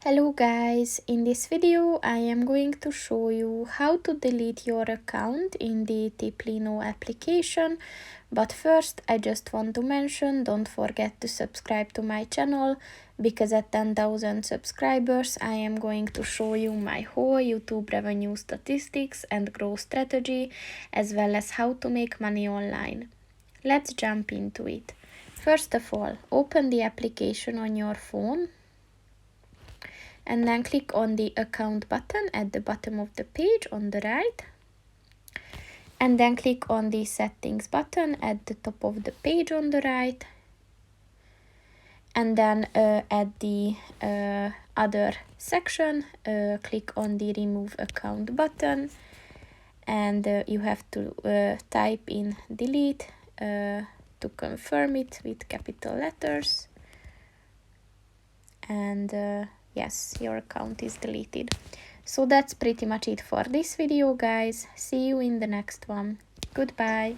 Hello guys, in this video I am going to show you how to delete your account in the Tiplino application. But first I just want to mention, don't forget to subscribe to my channel, because at 10,000 subscribers I am going to show you my whole YouTube revenue statistics and growth strategy, as well as how to make money online. Let's jump into it. First of all, open the application on your phone and then click on the account button at the bottom of the page on the right, and then click on the settings button at the top of the page on the right, and then at the other section click on the remove account button, and you have to type in delete to confirm it with capital letters, and yes, your account is deleted. So that's pretty much it for this video, guys. See you in the next one. Goodbye.